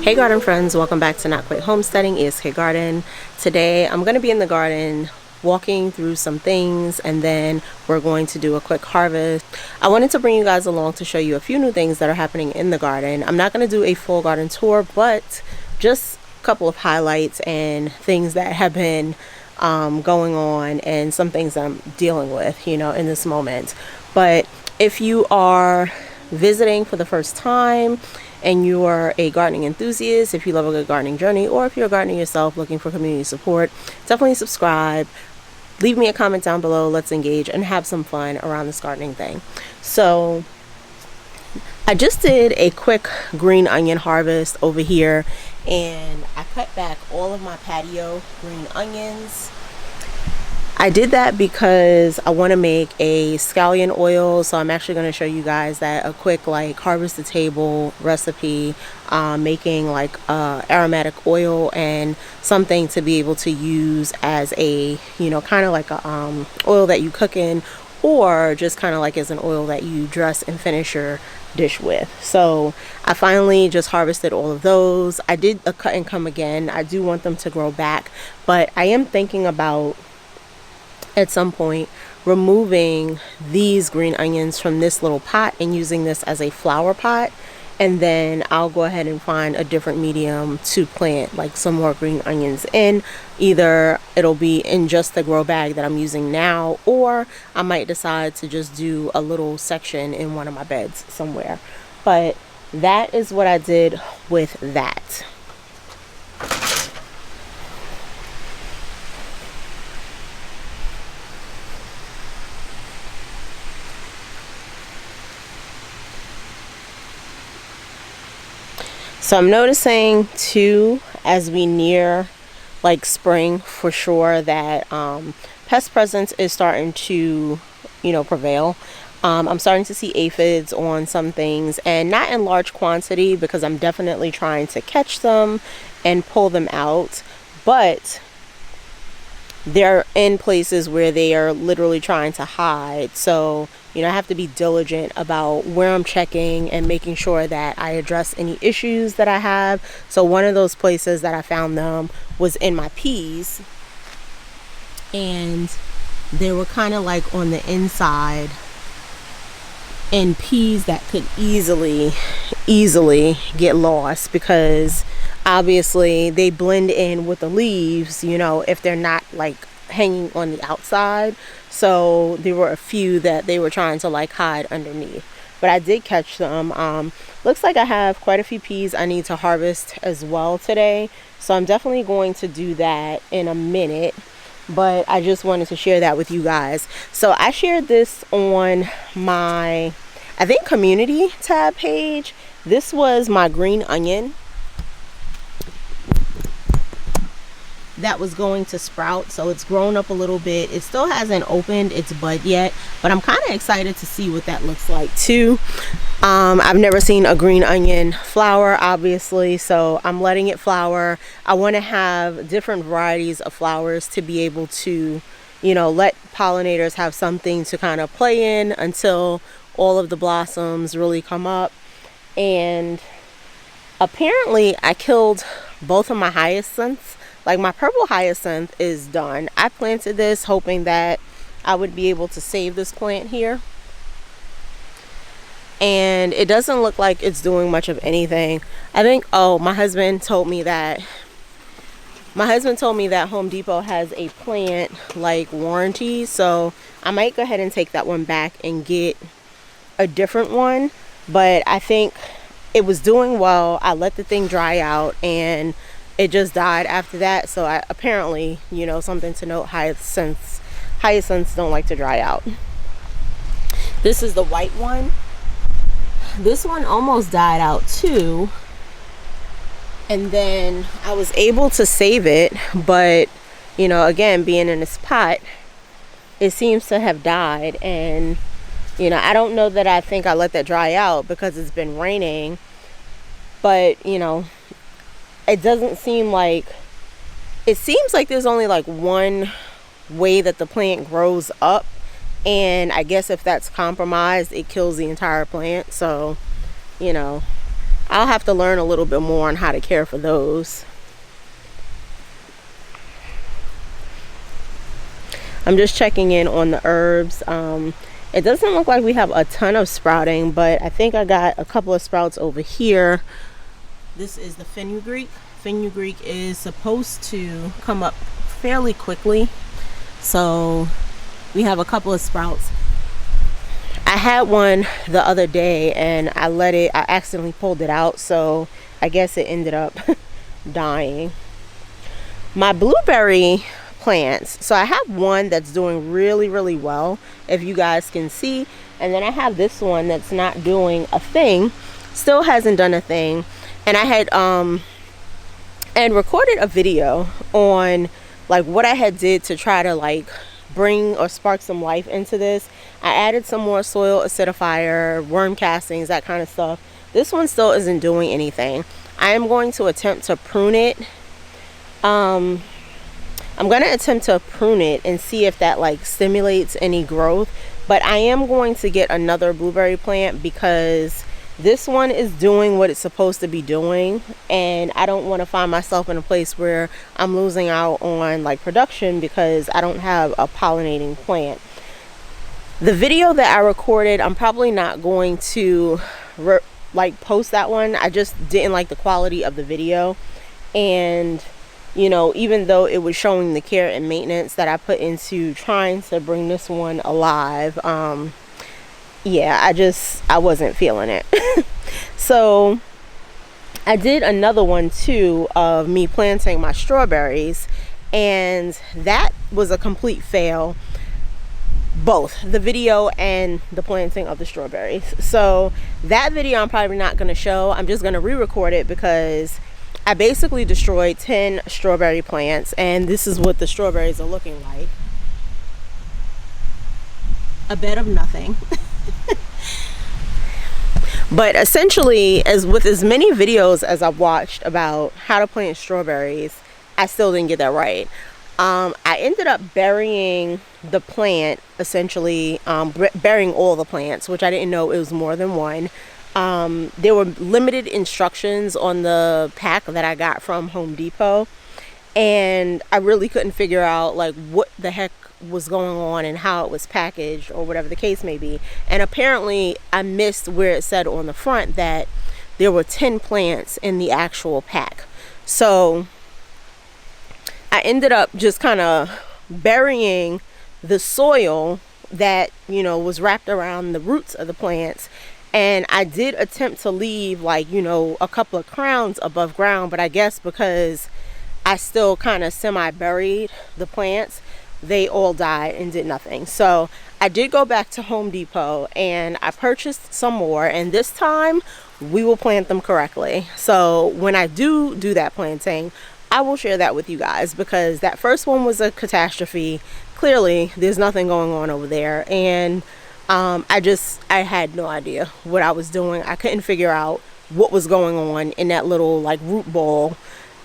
Hey garden friends, welcome back to Not Quite Homesteading, ESK Garden. Today I'm going to be in the garden walking through some things, and then we're going to do a quick harvest. I wanted to bring you guys along to show you a few new things that are happening in the garden. I'm not going to do a full garden tour, but just a couple of highlights and things that have been going on, and some things that I'm dealing with, in this moment. But if you are visiting for the first time and you are a gardening enthusiast, if you love a good gardening journey, or if you're a gardener yourself looking for community support, definitely subscribe. Leave me a comment down below. Let's engage and have some fun around this gardening thing. So I just did a quick green onion harvest over here, and I cut back all of my patio green onions. I did that because I want to make a scallion oil, so I'm actually going to show you guys that, a quick harvest to table recipe, making aromatic oil and something to be able to use as a kind of like a oil that you cook in, or just kind of like as an oil that you dress and finish your dish with. So I finally just harvested all of those. I did a cut and come again. I do want them to grow back, but I am thinking about at some point removing these green onions from this little pot and using this as a flower pot, and then I'll go ahead and find a different medium to plant some more green onions in. Either it'll be in just the grow bag that I'm using now, or I might decide to just do a little section in one of my beds somewhere. But that is what I did with that. So I'm noticing too, as we near spring for sure, that pest presence is starting to prevail. I'm starting to see aphids on some things, and not in large quantity because I'm definitely trying to catch them and pull them out, but they're in places where they are literally trying to hide. So I have to be diligent about where I'm checking and making sure that I address any issues that I have. So one of those places that I found them was in my peas, and they were kind of on the inside in peas that could easily get lost, because obviously they blend in with the leaves, if they're not hanging on the outside. So there were a few that they were trying to hide underneath, but I did catch them. Looks like I have quite a few peas I need to harvest as well today, so I'm definitely going to do that in a minute, but I just wanted to share that with you guys. So I shared this on my, I think, community tab page. This was my green onion that was going to sprout. So it's grown up a little bit. It still hasn't opened its bud yet, but I'm kind of excited to see what that looks like too. I've never seen a green onion flower, obviously, so I'm letting it flower. I want to have different varieties of flowers to be able to let pollinators have something to kind of play in until all of the blossoms really come up. And apparently I killed both of my hyacinths. My purple hyacinth is done. I planted this hoping that I would be able to save this plant here, and it doesn't look like it's doing much of anything. I think, my husband told me that Home Depot has a plant warranty, so I might go ahead and take that one back and get a different one. But I think it was doing well. I let the thing dry out and it just died after that. So apparently, something to note, hyacinths don't like to dry out. This is the white one. This one almost died out too, and then I was able to save it, but again, being in this pot, it seems to have died. And I don't know that I think I let that dry out because it's been raining, but it doesn't seem like, it seems like there's only one way that the plant grows up, and I guess if that's compromised, it kills the entire plant. So I'll have to learn a little bit more on how to care for those. I'm just checking in on the herbs. It doesn't look like we have a ton of sprouting, but I think I got a couple of sprouts over here. This is the fenugreek. Fenugreek is supposed to come up fairly quickly, so we have a couple of sprouts. I had one the other day and I accidentally pulled it out, so I guess it ended up dying. My blueberry plants, so I have one that's doing really well, if you guys can see, and then I have this one that's not doing a thing, still hasn't done a thing. And I had and recorded a video on like what I had did to try to like bring or spark some life into this. I added some more soil acidifier, worm castings, that kind of stuff. This one still isn't doing anything. I am going to attempt to prune it. I'm going to attempt to prune it and see if that like stimulates any growth. But I am going to get another blueberry plant because this one is doing what it's supposed to be doing, and I don't want to find myself in a place where I'm losing out on like production because I don't have a pollinating plant. The video that I recorded, I'm probably not going to like post that one. I just didn't like the quality of the video, and you know, even though it was showing the care and maintenance that I put into trying to bring this one alive, yeah, I wasn't feeling it. So I did another one too of me planting my strawberries, and that was a complete fail, both the video and the planting of the strawberries. So that video I'm probably not going to show. I'm just going to re-record it because I basically destroyed 10 strawberry plants, and this is what the strawberries are looking like. A bed of nothing. But essentially, as with as many videos as I've watched about how to plant strawberries, I still didn't get that right. I ended up burying the plant, essentially burying all the plants, which I didn't know it was more than one. There were limited instructions on the pack that I got from Home Depot, and I really couldn't figure out like what the heck was going on and how it was packaged or whatever the case may be. And apparently I missed where it said on the front that there were 10 plants in the actual pack. So I ended up just kind of burying the soil that, you know, was wrapped around the roots of the plants. And I did attempt to leave like, you know, a couple of crowns above ground, but I guess because I still kind of semi-buried the plants, they all died and did nothing. So I did go back to Home Depot and I purchased some more, and this time we will plant them correctly. So when I do that planting, I will share that with you guys, because that first one was a catastrophe. Clearly there's nothing going on over there, and I had no idea what I was doing. I couldn't figure out what was going on in that little like root ball,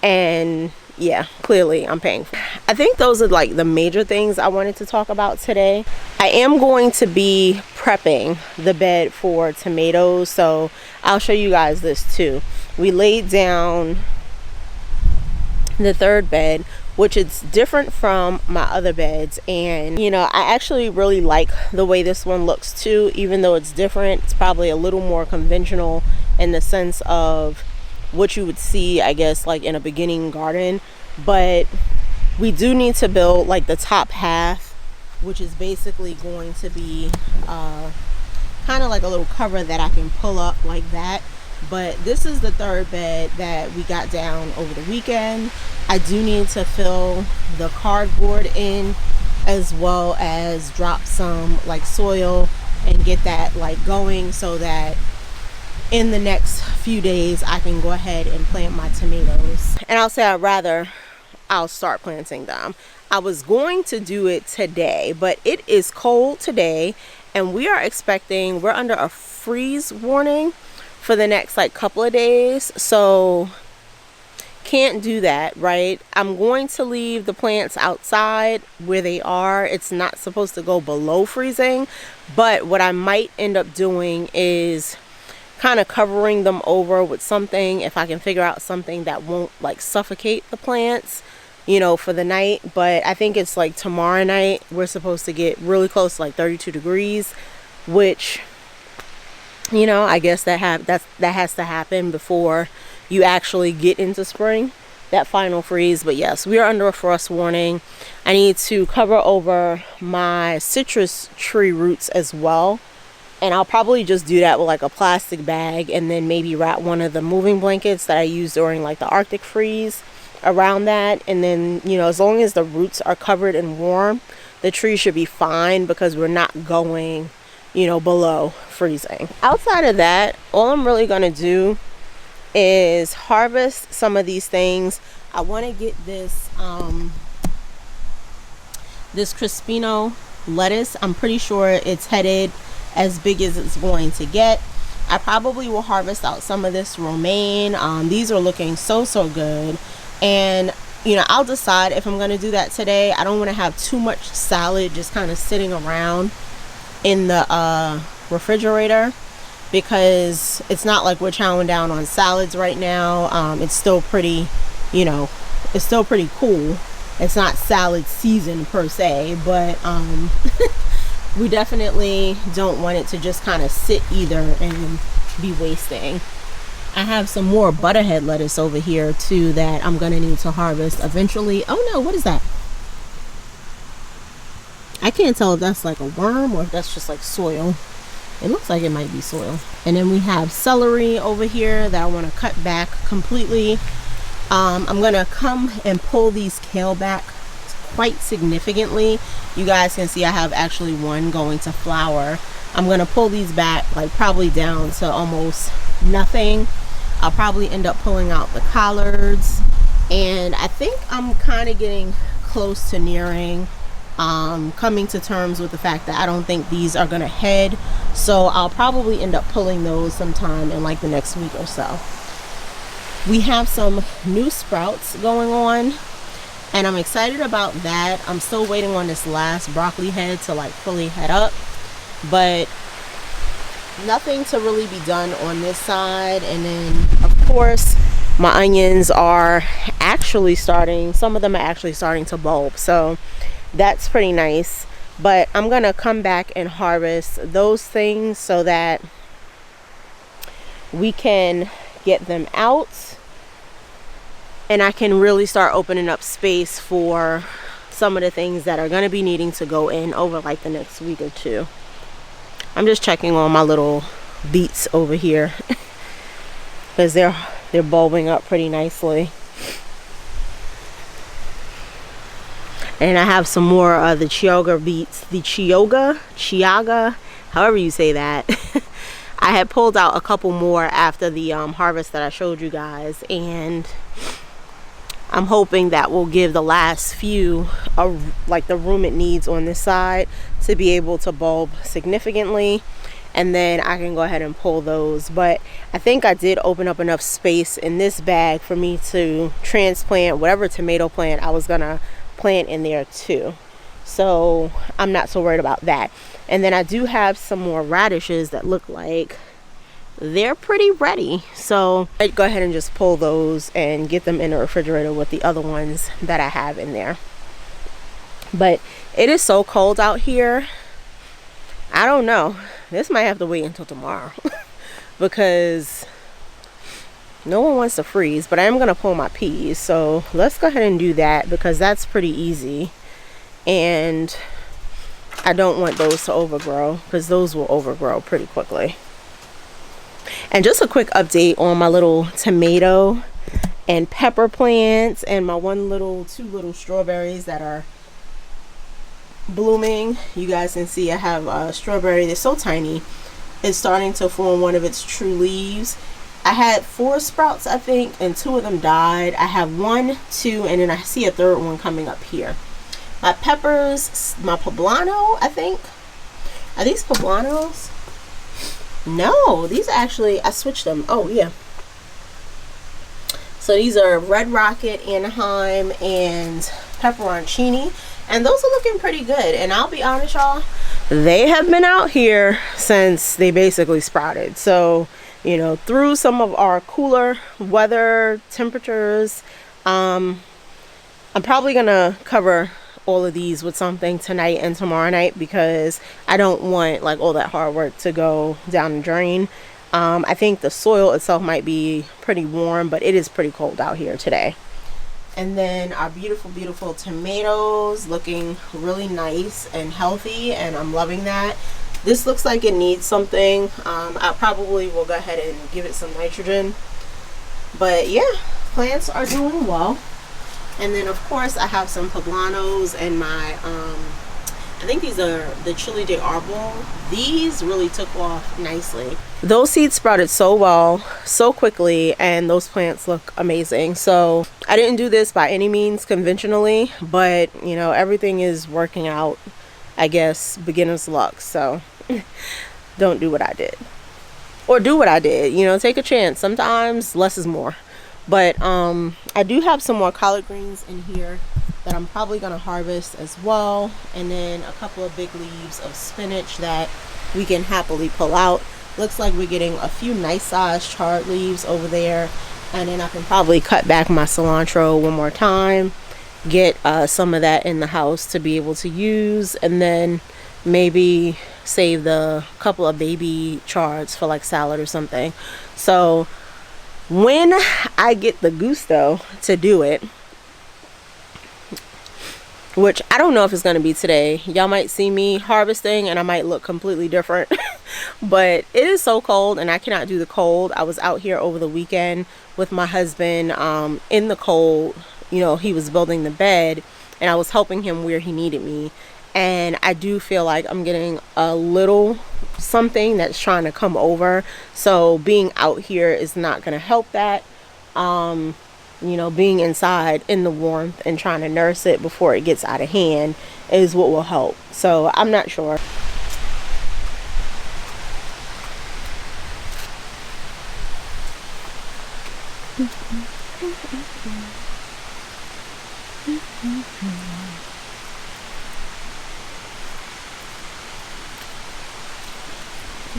and yeah, clearly I'm paying for it. I think those are like the major things I wanted to talk about today. I am going to be prepping the bed for tomatoes, so I'll show you guys this too. We laid down the third bed, which is different from my other beds, and you know, I actually really like the way this one looks too. Even though it's different, it's probably a little more conventional in the sense of what you would see, I guess, like in a beginning garden. But we do need to build like the top half, which is basically going to be kind of like a little cover that I can pull up like that. But this is the third bed that we got down over the weekend. I do need to fill the cardboard in, as well as drop some like soil and get that like going, so that in the next few days I can go ahead and plant my tomatoes. And I'll say I'll start planting them. I was going to do it today, but it is cold today, and we're under a freeze warning for the next like couple of days, so can't do that, right? I'm going to leave the plants outside where they are. It's not supposed to go below freezing, but what I might end up doing is kind of covering them over with something, if I can figure out something that won't like suffocate the plants, you know, for the night. But I think it's like tomorrow night we're supposed to get really close to like 32 degrees, which, you know, I guess that has to happen before you actually get into spring, that final freeze. But yes, we are under a frost warning. I need to cover over my citrus tree roots as well, and I'll probably just do that with like a plastic bag, and then maybe wrap one of the moving blankets that I used during like the Arctic freeze around that. And then, you know, as long as the roots are covered and warm, the tree should be fine, because we're not going, you know, below freezing. Outside of that, all I'm really gonna do is harvest some of these things. I want to get this this Crispino lettuce. I'm pretty sure it's headed as big as it's going to get. I probably will harvest out some of this romaine. These are looking so good, and you know, I'll decide if I'm going to do that today. I don't want to have too much salad just kind of sitting around in the refrigerator, because it's not like we're chowing down on salads right now. It's still pretty, you know, it's still pretty cool. It's not salad season per se, but we definitely don't want it to just kind of sit either and be wasting. I have some more butterhead lettuce over here too that I'm gonna need to harvest eventually. Oh no, what is that? I can't tell if that's like a worm or if that's just like soil. It looks like it might be soil. And then we have celery over here that I want to cut back completely. I'm gonna come and pull these kale back quite significantly. You guys can see I have actually one going to flower. I'm gonna pull these back like probably down to almost nothing. I'll probably end up pulling out the collards, and I think I'm kind of getting close to nearing coming to terms with the fact that I don't think these are gonna head, so I'll probably end up pulling those sometime in like the next week or so. We have some new sprouts going on, and I'm excited about that. I'm still waiting on this last broccoli head to like fully head up, but nothing to really be done on this side. And then of course my onions are actually starting, some of them are actually starting to bulb, so that's pretty nice. But I'm gonna come back and harvest those things so that we can get them out, and I can really start opening up space for some of the things that are gonna be needing to go in over like the next week or two. I'm just checking on my little beets over here because they're bulbing up pretty nicely. And I have some more the Chioggia beets, the Chioggia, however you say that. I had pulled out a couple more after the harvest that I showed you guys, and I'm hoping that will give the last few like the room it needs on this side to be able to bulb significantly, and then I can go ahead and pull those. But I think I did open up enough space in this bag for me to transplant whatever tomato plant I was gonna plant in there too, so I'm not so worried about that. And then I do have some more radishes that look like they're pretty ready, so I'd go ahead and just pull those and get them in the refrigerator with the other ones that I have in there. But it is so cold out here, I don't know, this might have to wait until tomorrow because no one wants to freeze. But I am gonna pull my peas, so let's go ahead and do that because that's pretty easy, and I don't want those to overgrow because those will overgrow pretty quickly. And just a quick update on my little tomato and pepper plants and my two little strawberries that are blooming. You guys can see I have a strawberry that's so tiny, it's starting to form one of its true leaves. I had 4 sprouts I think, and 2 of them died. I have 1, 2, and then I see a third one coming up here. My peppers, my poblano, I think. Are these poblanos? No, these actually, I switched them. Oh yeah. So these are Red Rocket, Anaheim, and Pepperoncini, and those are looking pretty good. And I'll be honest, y'all, they have been out here since they basically sprouted. So you know, through some of our cooler weather temperatures. I'm probably gonna cover all of these with something tonight and tomorrow night, because I don't want like all that hard work to go down the drain. I think the soil itself might be pretty warm, but it is pretty cold out here today. And then our beautiful tomatoes, looking really nice and healthy, and I'm loving that. This looks like it needs something. I probably will go ahead and give it some nitrogen. But yeah, plants are doing well. And then of course I have some poblanos and my I think these are the chili de arbol. These really took off nicely. Those seeds sprouted so well, so quickly, and those plants look amazing. So I didn't do this by any means conventionally, but you know, everything is working out, I guess, beginner's luck. So don't do what I did, or do what I did, you know, take a chance. Sometimes less is more. But I do have some more collard greens in here that I'm probably going to harvest as well, and then a couple of big leaves of spinach that we can happily pull out. Looks like we're getting a few nice sized chard leaves over there, and then I can probably cut back my cilantro one more time, get some of that in the house to be able to use, and then maybe save the couple of baby chards for like salad or something. So when I get the gusto to do it, which I don't know if it's going to be today, y'all might see me harvesting and I might look completely different. But it is so cold and I cannot do the cold. I was out here over the weekend with my husband in the cold. You know, he was building the bed and I was helping him where he needed me. And I do feel like I'm getting a little something that's trying to come over. So being out here is not going to help that. You know, being inside in the warmth and trying to nurse it before it gets out of hand is what will help. So I'm not sure.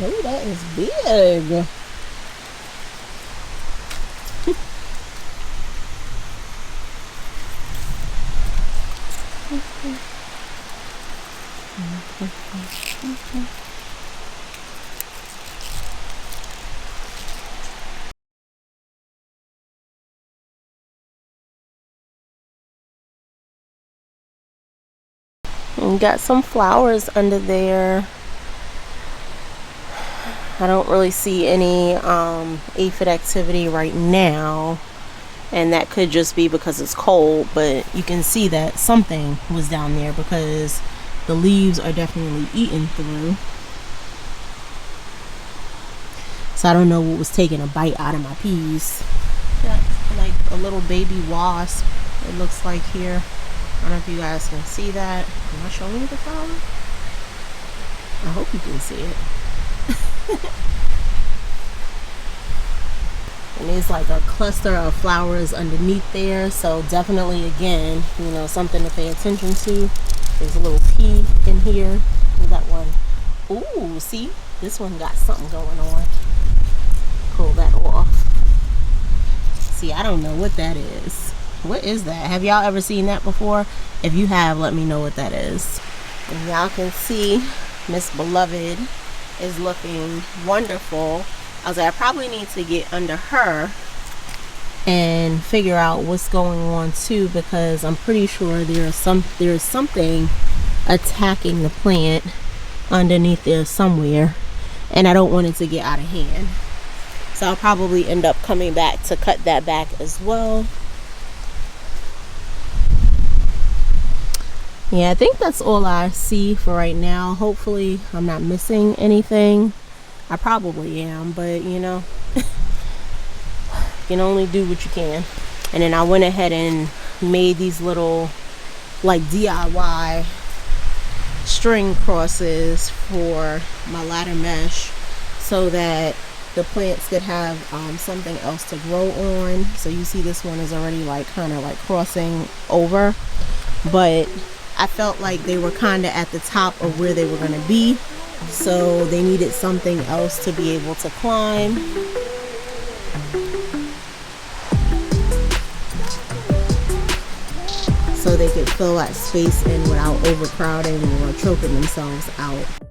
Oh, that is big. And got some flowers under there. I don't really see any aphid activity right now, and that could just be because it's cold, but you can see that something was down there because the leaves are definitely eaten through. So I don't know what was taking a bite out of my peas. Got like a little baby wasp, it looks like here. I don't know if you guys can see that. Am I showing you the flower? I hope you can see it. And there's like a cluster of flowers underneath there, so definitely, again, you know, something to pay attention to. There's a little pea in here. We got one. Ooh, see, this one got something going on. Pull that off. See, I don't know what that is. What is that? Have y'all ever seen that before? If you have, let me know what that is. And y'all can see Miss Beloved is looking wonderful. I was like, I probably need to get under her and figure out what's going on too, because I'm pretty sure there is something attacking the plant underneath there somewhere, and I don't want it to get out of hand. So I'll probably end up coming back to cut that back as well. Yeah, I think that's all I see for right now. Hopefully I'm not missing anything. I probably am, but you know, you can only do what you can. And then I went ahead and made these little like DIY string crosses for my ladder mesh so that the plants could have something else to grow on. So you see this one is already like kind of like crossing over, but I felt like they were kind of at the top of where they were going to be, so they needed something else to be able to climb. So they could fill that space in without overcrowding or choking themselves out.